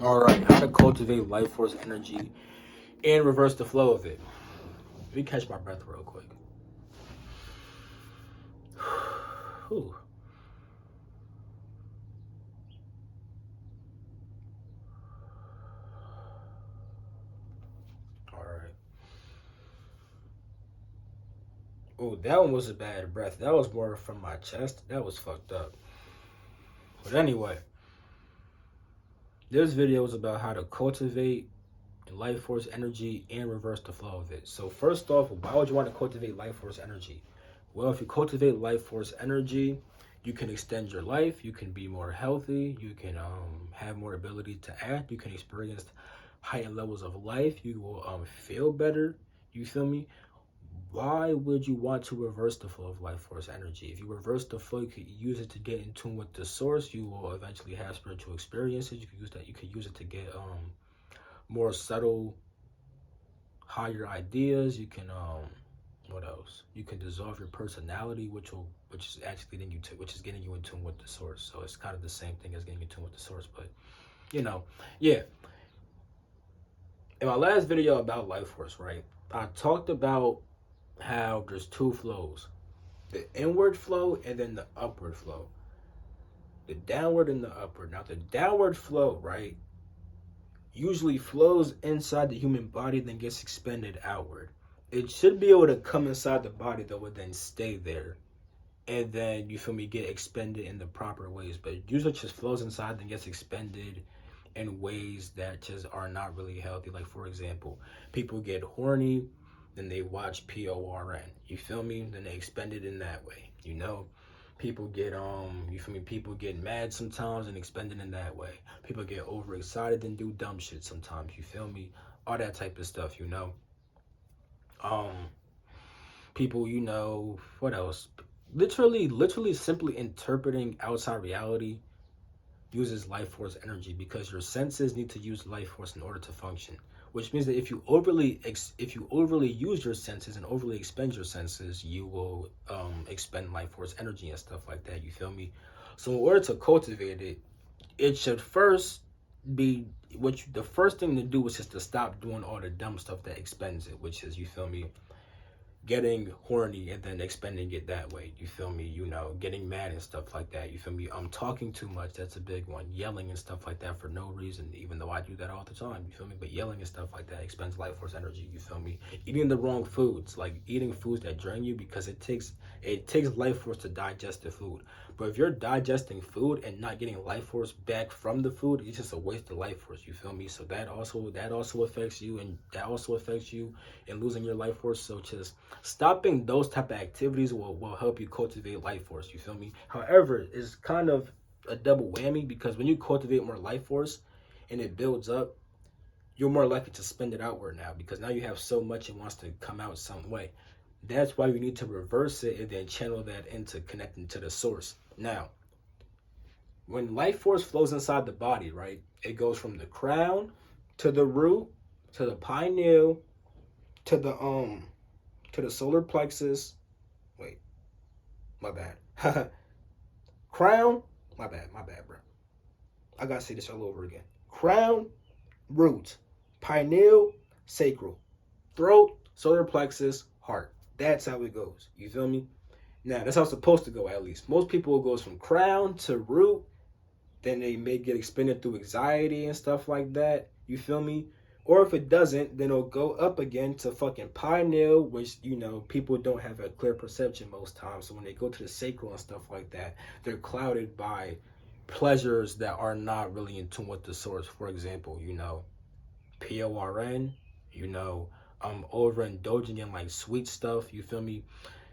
All right, how to cultivate life force energy and reverse the flow of it. Let me catch my breath real quick. Whew. All right. Oh, that one was a bad breath. That was more from my chest. That was fucked up. But anyway, this video is about how to cultivate life force energy and reverse the flow of it. So first off, why would you want to cultivate life force energy? Well, if you cultivate life force energy, you can extend your life, you can be more healthy, you can have more ability to act, you can experience heightened levels of life, you will feel better. You feel me? Why would you want to reverse the flow of life force energy? If you reverse the flow, you could use it to get in tune with the source. You will eventually have spiritual experiences. You could use that. You could use it to get more subtle, higher ideas. You can what else? You can dissolve your personality, which is actually getting you in tune with the source. So it's kind of the same thing as getting in tune with the source. But yeah. In my last video about life force, right? I talked about how there's two flows, the inward flow and then the upward flow, the downward and the upward. Now the downward flow, right, usually flows inside the human body, then gets expended outward. It should be able to come inside the body though, and then stay there, and then you feel me, get expended in the proper ways. But it usually just flows inside, then gets expended in ways that just are not really healthy. Like for example, people get horny, then they watch PORN. You feel me? Then they expend it in that way. People get you feel me? People get mad sometimes and expend it in that way. People get overexcited and do dumb shit sometimes. You feel me? All that type of stuff. People. What else? Literally, simply interpreting outside reality uses life force energy because your senses need to use life force in order to function, which means that if you overly use your senses and overly expend your senses, you will expend life force energy and stuff like that. You feel me? So in order to cultivate it, it should first be the first thing to do is just to stop doing all the dumb stuff that expends it, which is, you feel me, getting horny and then expending it that way. You feel me? Getting mad and stuff like that. You feel me? Talking too much. That's a big one. Yelling and stuff like that for no reason, even though I do that all the time. You feel me? But yelling and stuff like that expends life force energy. You feel me? Eating the wrong foods, like eating foods that drain you, because it takes life force to digest the food. But if you're digesting food and not getting life force back from the food, it's just a waste of life force. You feel me? So that also affects you, and that also affects you in losing your life force. So just stopping those type of activities will help you cultivate life force. You feel me? However, it's kind of a double whammy, because when you cultivate more life force and it builds up, you're more likely to spend it outward now, because now you have so much it wants to come out some way. That's why you need to reverse it and then channel that into connecting to the source. Now, when life force flows inside the body, right, it goes from the crown to the root to the pineal to the solar plexus. Wait, my bad. Crown, my bad, bro. I gotta say this all over again. Crown, root, pineal, sacral, throat, solar plexus, heart. That's how it goes. You feel me? Now, that's how it's supposed to go, at least. Most people, it goes from crown to root, then they may get expended through anxiety and stuff like that. You feel me? Or if it doesn't, then it'll go up again to fucking pineal, which, people don't have a clear perception most times. So when they go to the sacral and stuff like that, they're clouded by pleasures that are not really in tune with the source. For example, PORN, overindulging in like sweet stuff. You feel me?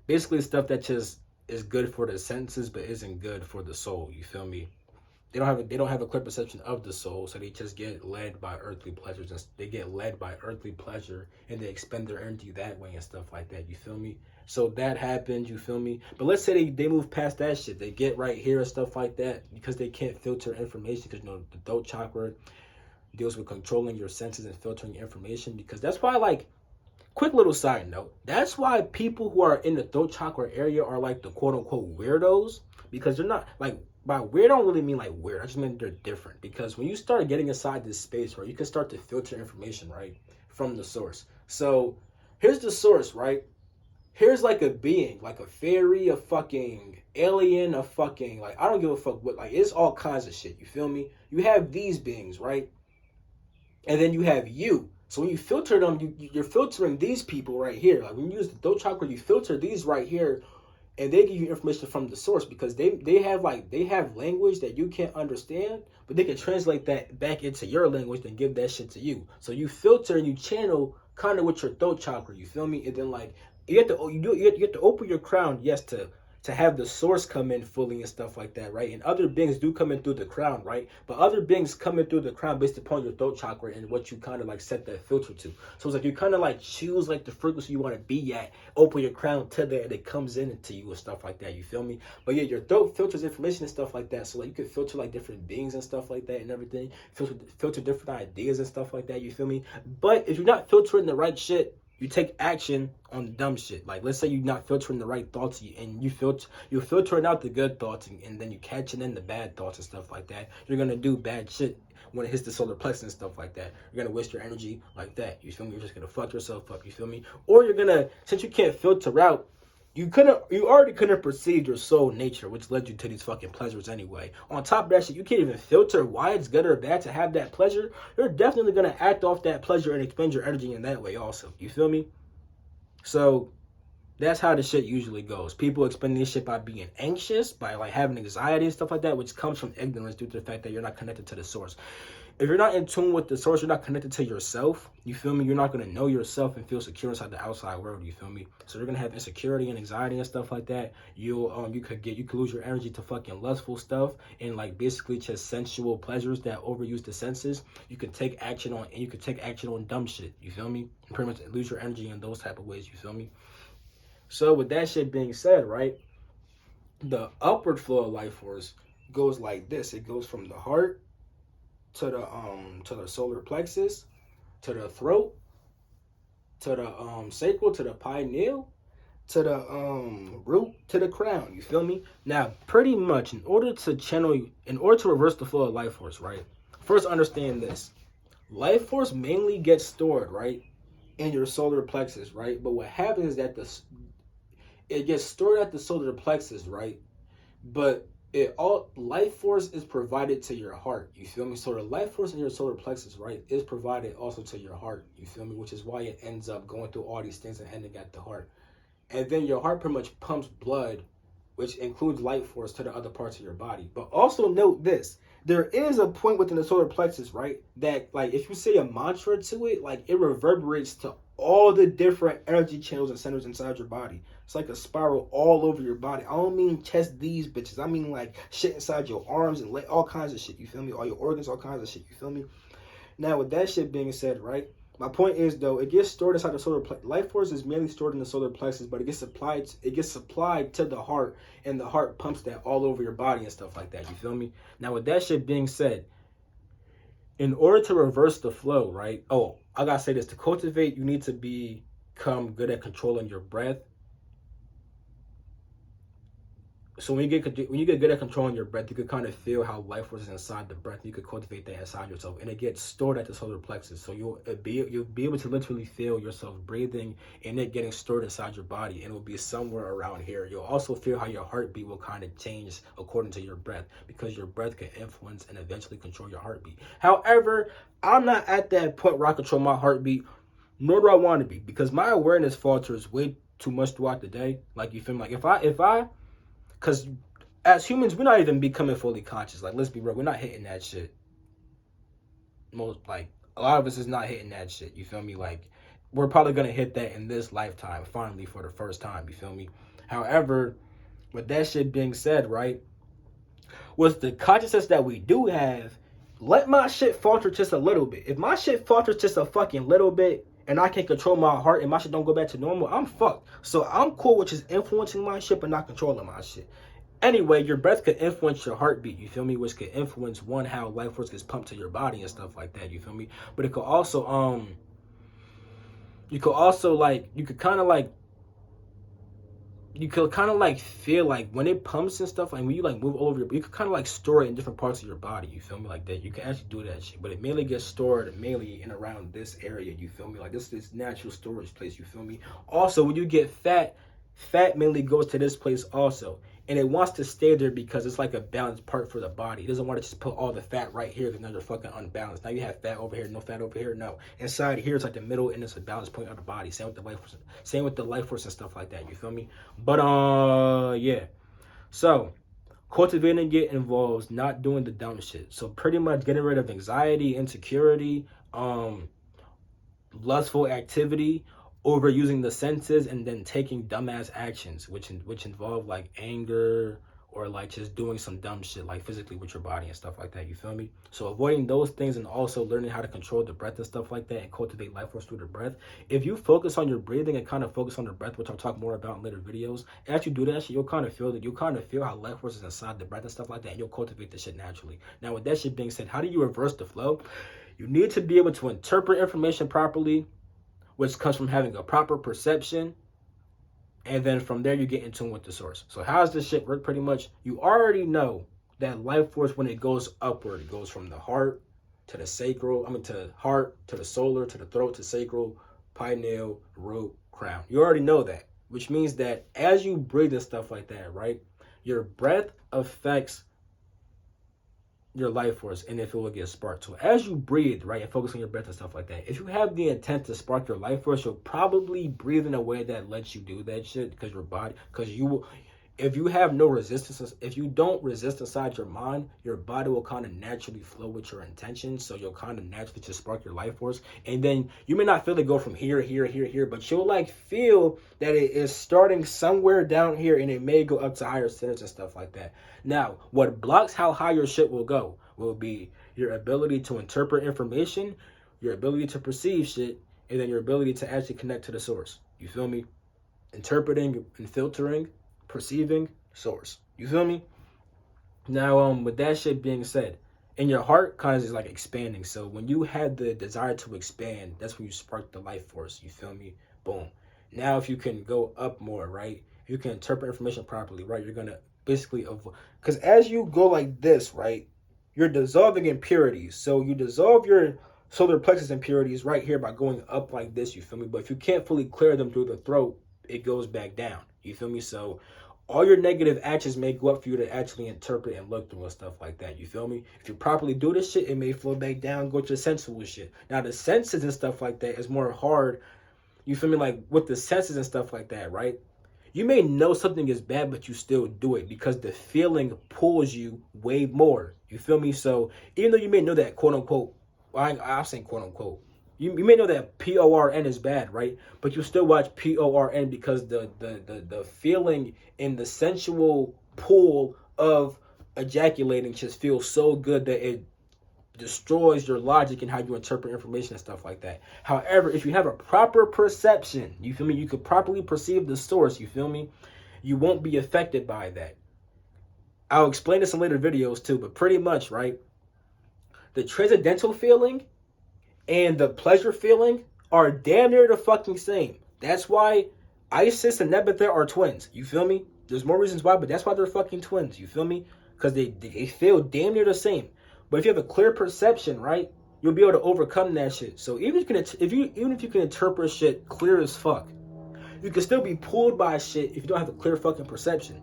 Basically stuff that just is good for the senses but isn't good for the soul. You feel me? They don't have a clear perception of the soul, so they just get led by earthly pleasures. And they get led by earthly pleasure, and they expend their energy that way and stuff like that. You feel me? So that happens. You feel me? But let's say they move past that shit. They get right here and stuff like that, because they can't filter information. Because the throat chakra deals with controlling your senses and filtering information. Because that's why, like, quick little side note, that's why people who are in the throat chakra area are like the quote unquote weirdos, because they're not like, by weird, I don't really mean like weird. I just mean they're different. Because when you start getting inside this space, right, you can start to filter information, right, from the source. So here's the source, right? Here's like a being, like a fairy, a fucking alien, a fucking, like, I don't give a fuck what, like, it's all kinds of shit. You feel me? You have these beings, right? And then you have you. So when you filter them, you're filtering these people right here. Like when you use the throat chakra, you filter these right here, and they give you information from the source because they have language that you can't understand, but they can translate that back into your language and give that shit to you. So you filter and you channel kind of with your throat chakra. You feel me? And then like you have to open your crown, yes, to have the source come in fully and stuff like that, right? And other beings do come in through the crown, right? But other beings come in through the crown based upon your throat chakra and what you kind of like set that filter to. So it's like you kind of like choose like the frequency you want to be at, open your crown to that, and it comes in into you and stuff like that. You feel me? But yeah, your throat filters information and stuff like that. So like you can filter like different beings and stuff like that and everything. Filter different ideas and stuff like that. You feel me? But if you're not filtering the right shit, you take action on the dumb shit. Like let's say you're not filtering the right thoughts and you're filtering out the good thoughts and then you catching in the bad thoughts and stuff like that. You're gonna do bad shit when it hits the solar plexus and stuff like that. You're gonna waste your energy like that. You feel me? You're just gonna fuck yourself up. You feel me? Or you're gonna, since you can't filter out, you already couldn't perceive your soul nature, which led you to these fucking pleasures anyway. On top of that shit, you can't even filter why it's good or bad to have that pleasure. You're definitely gonna act off that pleasure and expend your energy in that way also. You feel me? So that's how the shit usually goes. People expend this shit by being anxious, by like having anxiety and stuff like that, which comes from ignorance due to the fact that you're not connected to the source. If you're not in tune with the source, you're not connected to yourself. You feel me? You're not gonna know yourself and feel secure inside the outside world. You feel me? So you're gonna have insecurity and anxiety and stuff like that. You could lose your energy to fucking lustful stuff and like basically just sensual pleasures that overuse the senses. You could take action on dumb shit. You feel me? And pretty much lose your energy in those type of ways. You feel me? So with that shit being said, right, the upward flow of life force goes like this. It goes from the heart to the solar plexus, to the throat, to the sacral, to the pineal, to the root, to the crown. You feel me? Now, pretty much in order to reverse the flow of life force, right? First understand this. Life force mainly gets stored, right, in your solar plexus, right? But what happens is that it gets stored at the solar plexus, right? But life force is provided to your heart. You feel me? So the life force in your solar plexus, right, is provided also to your heart. You feel me? Which is why it ends up going through all these things and ending at the heart. And then your heart pretty much pumps blood, which includes life force, to the other parts of your body. But also note this. There is a point within the solar plexus, right, that like if you say a mantra to it, like it reverberates to all the different energy channels and centers inside your body. It's like a spiral all over your body. I don't mean just these bitches. I mean like shit inside your arms and all kinds of shit. You feel me? All your organs, all kinds of shit. You feel me? Now, with that shit being said, right, my point is though, it gets stored inside the solar plexus. Life force is mainly stored in the solar plexus, but it gets supplied to the heart, and the heart pumps that all over your body and stuff like that. You feel me? Now, with that shit being said, in order to reverse the flow, right? Oh, I gotta say this: to cultivate, you need to become good at controlling your breath. So when you get good at controlling your breath, you could kind of feel how life force is inside the breath. You could cultivate that inside yourself, and it gets stored at the solar plexus. So you'll be able to literally feel yourself breathing and it getting stored inside your body, and it will be somewhere around here. You'll also feel how your heartbeat will kind of change according to your breath, because your breath can influence and eventually control your heartbeat. However, I'm not at that point where I control my heartbeat, nor do I want to be, because my awareness falters way too much throughout the day. Like, you feel me? Like if I because as humans, we're not even becoming fully conscious. Like, let's be real, we're not hitting that shit. A lot of us is not hitting that shit. You feel me? Like, we're probably gonna hit that in this lifetime, finally, for the first time. You feel me? However, with that shit being said, right, with the consciousness that we do have, let my shit falter just a little bit. If my shit falters just a fucking little bit, and I can't control my heart, and my shit don't go back to normal, I'm fucked. So I'm cool with just influencing my shit, but not controlling my shit. Anyway, your breath could influence your heartbeat, you feel me? Which could influence how life force gets pumped to your body and stuff like that, you feel me? But it could also, you could kind of like, you could kind of like feel like when it pumps and stuff, like when you like move over you could kind of like store it in different parts of your body, you feel me, like that. You can actually do that shit, but it mainly gets stored mainly in around this area, you feel me, like this natural storage place, you feel me. Also, when you get fat mainly goes to this place also, and it wants to stay there because it's like a balanced part for the body. It doesn't want to just put all the fat right here because now you're fucking unbalanced. Now you have fat over here, no fat over here. No, inside here it's like the middle and it's a balance point of the body. Same with the life force, same with the life force and stuff like that, you feel me. But yeah, so cultivating it involves not doing the dumb shit. So pretty much getting rid of anxiety, insecurity, lustful activity, overusing the senses, and then taking dumbass actions, which involve like anger or like just doing some dumb shit like physically with your body and stuff like that, you feel me. So avoiding those things and also learning how to control the breath and stuff like that and cultivate life force through the breath. If you focus on your breathing and kind of focus on the breath, which I'll talk more about in later videos, as you do that shit, you'll kind of feel how life force is inside the breath and stuff like that, and you'll cultivate the shit naturally. Now with that shit being said, how do you reverse the flow? You need to be able to interpret information properly, which comes from having a proper perception, and then from there you get in tune with the source. So how does this shit work? Pretty much, you already know that life force, when it goes upward, it goes from the heart to the sacral, to the heart, to the solar, to the throat, to sacral, pineal, root, crown. You already know that, which means that as you breathe and stuff like that, right, your breath affects your life force and if it will get sparked. So as you breathe, right, and focus on your breath and stuff like that, if you have the intent to spark your life force, you'll probably breathe in a way that lets you do that shit, because your body, because you will, if you have no resistance, if you don't resist inside your mind, your body will kind of naturally flow with your intention. So you'll kind of naturally just spark your life force. And then you may not feel it go from here, but you'll like feel that it is starting somewhere down here and it may go up to higher centers and stuff like that. Now, what blocks how high your shit will go will be your ability to interpret information, your ability to perceive shit, and then your ability to actually connect to the source. You feel me? Interpreting and filtering, perceiving, source. You feel me? Now, with that shit being said, in your heart kind of is like expanding. So when you had the desire to expand, that's when you spark the life force. You feel me? Boom. Now, if you can go up more, right? You can interpret information properly, right? You're gonna basically avoid, because as you go like this, right, you're dissolving impurities. So you dissolve your solar plexus impurities right here by going up like this. You feel me? But if you can't fully clear them through the throat, it goes back down. You feel me? So all your negative actions may go up for you to actually interpret and look through and stuff like that. You feel me? If you properly do this shit, it may flow back down, go to the sensual shit. Now the senses and stuff like that is more hard. You feel me? Like with the senses and stuff like that, right? You may know something is bad, but you still do it because the feeling pulls you way more. You feel me? So even though you may know that quote unquote, I'm saying quote unquote, you may know that PORN is bad, right? But you still watch PORN because the feeling in the sensual pull of ejaculating just feels so good that it destroys your logic and how you interpret information and stuff like that. However, if you have a proper perception, you feel me? You could properly perceive the source, you feel me? You won't be affected by that. I'll explain this in later videos too, but pretty much, right? The transcendental feeling and the pleasure feeling are damn near the fucking same. That's why Isis and Nebuchadnezzar are twins. You feel me? There's more reasons why, but that's why they're fucking twins. You feel me? Because they feel damn near the same. But if you have a clear perception, right, you'll be able to overcome that shit. So even if you can interpret shit clear as fuck, you can still be pulled by shit if you don't have a clear fucking perception.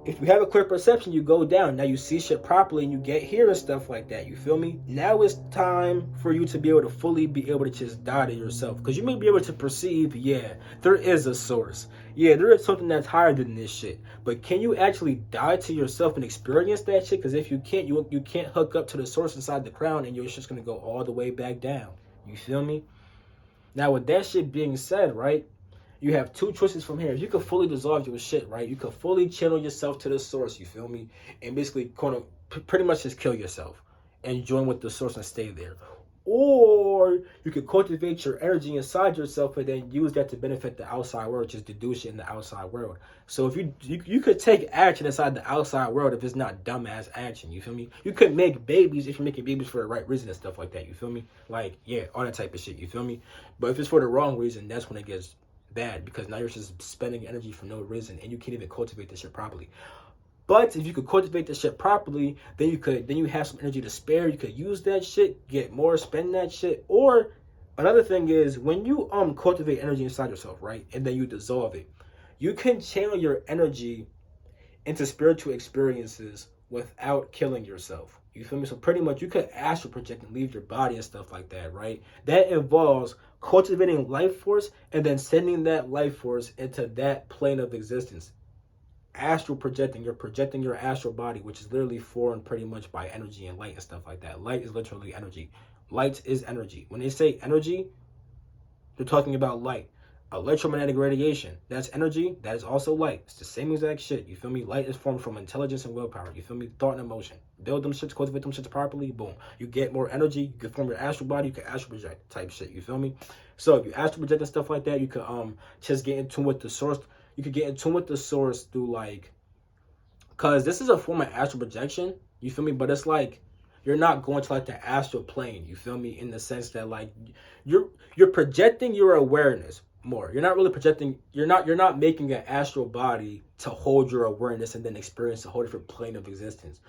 If you have a clear perception, you go down. Now you see shit properly and you get here and stuff like that. You feel me? Now it's time for you to be able to fully be able to just die to yourself. Because you may be able to perceive, yeah, there is a source. Yeah, there is something that's higher than this shit. But can you actually die to yourself and experience that shit? Because if you can't, you can't hook up to the source inside the crown and you're just going to go all the way back down. You feel me? Now with that shit being said, right? You have two choices from here. You could fully dissolve your shit, right? You could fully channel yourself to the source, you feel me? And basically pretty much just kill yourself and join with the source and stay there. Or you could cultivate your energy inside yourself and then use that to benefit the outside world, just to do shit in the outside world. So if you could take action inside the outside world if it's not dumbass action, you feel me? You could make babies if you're making babies for the right reason and stuff like that, you feel me? Like, yeah, all that type of shit, you feel me? But if it's for the wrong reason, that's when it gets bad, because now you're just spending energy for no reason and you can't even cultivate this shit properly. But if you could cultivate this shit properly, then you have some energy to spare. You could use that shit, get more, spend that shit. Or another thing is, when you cultivate energy inside yourself, right, and then you dissolve it, you can channel your energy into spiritual experiences without killing yourself. You feel me? So pretty much you could astral project and leave your body and stuff like that, right? That involves cultivating life force and then sending that life force into that plane of existence. Astral projecting, you're projecting your astral body, which is literally formed pretty much by energy and light and stuff like that. Light is literally energy. Light is energy. When they say energy, they're talking about light. Electromagnetic radiation, that's energy, that is also light. It's the same exact shit. You feel me? Light is formed from intelligence and willpower. You feel me? Thought and emotion. Build them shits, cultivate them shits properly, boom. You get more energy, you can form your astral body, you can astral project type shit. You feel me? So if you astral project and stuff like that, you could just get in tune with the source. You could get in tune with the source through like, cause this is a form of astral projection. You feel me? But it's like you're not going to like the astral plane. You feel me? In the sense that like you're projecting your awareness more. You're not really projecting. You're not making an astral body to hold your awareness and then experience a whole different plane of existence.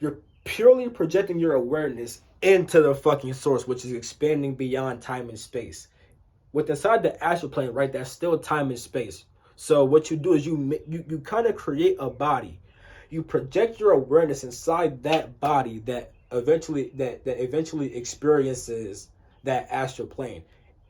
You're purely projecting your awareness into the fucking source, which is expanding beyond time and space. With inside the astral plane, right? That's still time and space. So what you do is you kind of create a body. You project your awareness inside that body that eventually experiences that astral plane.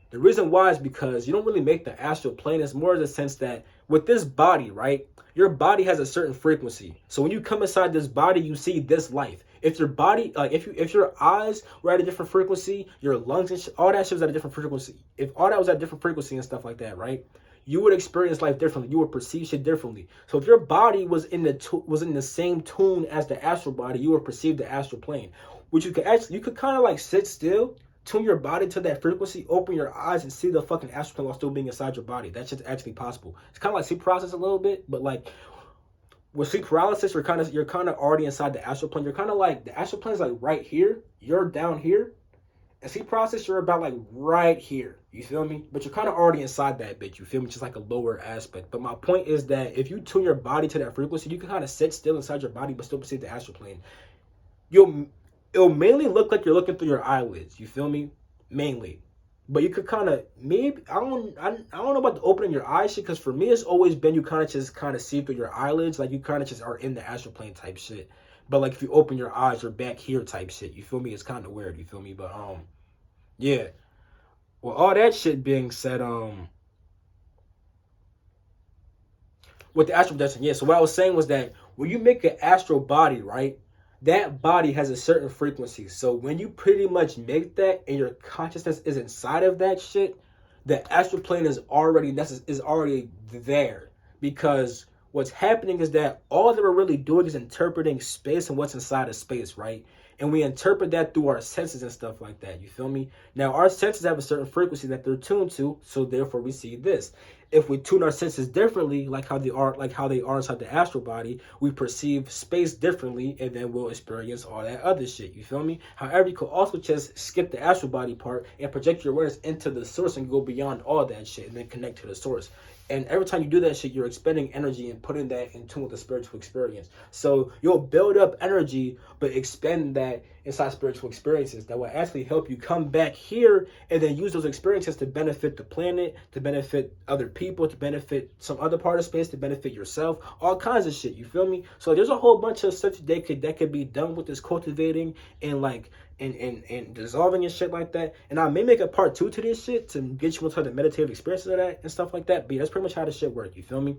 The reason why is because you don't really make the astral plane. It's more in the sense that with this body, right? Your body has a certain frequency. So when you come inside this body, you see this life. If your body, like if your eyes were at a different frequency, your lungs and all that shit was at a different frequency. If all that was at a different frequency and stuff like that, right? You would experience life differently. You would perceive shit differently. So if your body was in the same tune as the astral body, you would perceive the astral plane. Which you could kind of like sit still, tune your body to that frequency, open your eyes and see the fucking astral plane while still being inside your body. That shit's actually possible. It's kind of like sleep paralysis a little bit, but like with sleep paralysis, you're kind of already inside the astral plane. You're kind of like, the astral plane is like right here. You're down here. And sleep paralysis, you're about like right here. You feel me? But you're kind of already inside that bitch. You feel me? Just like a lower aspect. But my point is that if you tune your body to that frequency, you can kind of sit still inside your body but still perceive the astral plane. It'll mainly look like you're looking through your eyelids. You feel me? Mainly. But you could kind of, maybe, I don't know about the opening your eyes shit, because for me it's always been you kind of see through your eyelids, like you kind of just are in the astral plane type shit. But like if you open your eyes, you're back here type shit. You feel me? It's kind of weird. You feel me? But yeah. Well, all that shit being said, with the astral projection, yeah. So what I was saying was that when you make an astral body, right? That body has a certain frequency. So when you pretty much make that and your consciousness is inside of that shit, the astral plane is already there. Because what's happening is that all that we're really doing is interpreting space and what's inside of space, right? And we interpret that through our senses and stuff like that. You feel me? Now, our senses have a certain frequency that they're tuned to, so therefore we see this. If we tune our senses differently, like how they are inside the astral body, we perceive space differently, and then we'll experience all that other shit. You feel me? However, you could also just skip the astral body part and project your awareness into the source and go beyond all that shit and then connect to the source. And every time you do that shit, you're expending energy and putting that in tune with the spiritual experience. So you'll build up energy, but expend that inside spiritual experiences that will actually help you come back here and then use those experiences to benefit the planet, to benefit other people, to benefit some other part of space, to benefit yourself, all kinds of shit. You feel me? So there's a whole bunch of stuff that could be done with this cultivating and like and dissolving and shit like that. And I may make a part 2 to this shit to get you into the meditative experiences of that and stuff like that. But yeah, that's pretty much how this shit works. You feel me?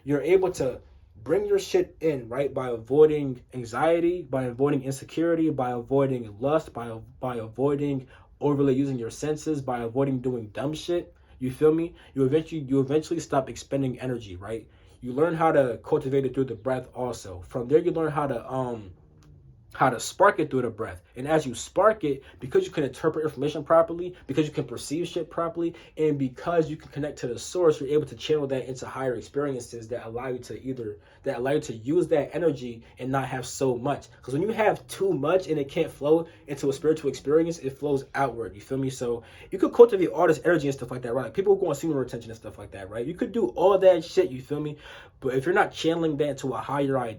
You're able to bring your shit in, right? By avoiding anxiety, by avoiding insecurity, by avoiding lust, by avoiding overly using your senses, by avoiding doing dumb shit. You feel me? You eventually stop expending energy, right? You learn how to cultivate it through the breath also. From there you learn how to spark it through the breath. And as you spark it, because you can interpret information properly, because you can perceive shit properly, and because you can connect to the source, you're able to channel that into higher experiences that allow you to use that energy and not have so much. Because when you have too much and it can't flow into a spiritual experience, it flows outward. You feel me? So you could cultivate all this energy and stuff like that, right? Like people who go on semen retention and stuff like that, right? You could do all that shit. You feel me? But if you're not channeling that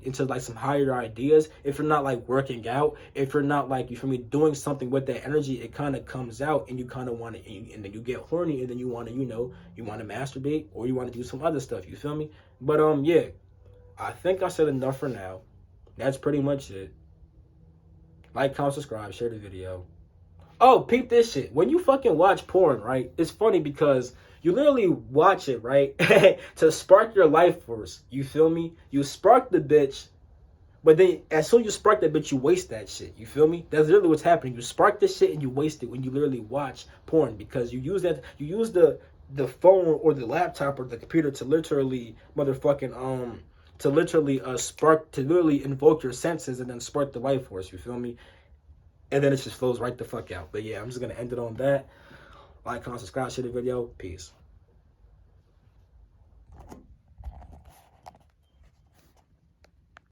into like some higher ideas, if you're not like working out, if you're not like, you feel me, doing something with that energy, it kind of comes out and you kind of want to, and then you get horny and then you want to, you want to masturbate or you want to do some other stuff. You feel me? But yeah, I think I said enough for now. That's pretty much it. Like, comment, subscribe, share the video. Oh, peep this shit. When you fucking watch porn, right? It's funny because you literally watch it, right? To spark your life force. You feel me? You spark the bitch, but then as soon as you spark that bitch, you waste that shit. You feel me? That's literally what's happening. You spark this shit and you waste it when you literally watch porn, because you use the phone or the laptop or the computer to literally motherfucking to literally invoke your senses and then spark the life force. You feel me? And then it just flows right the fuck out. But yeah, I'm just gonna end it on that. Like, comment, subscribe, share the video. Peace.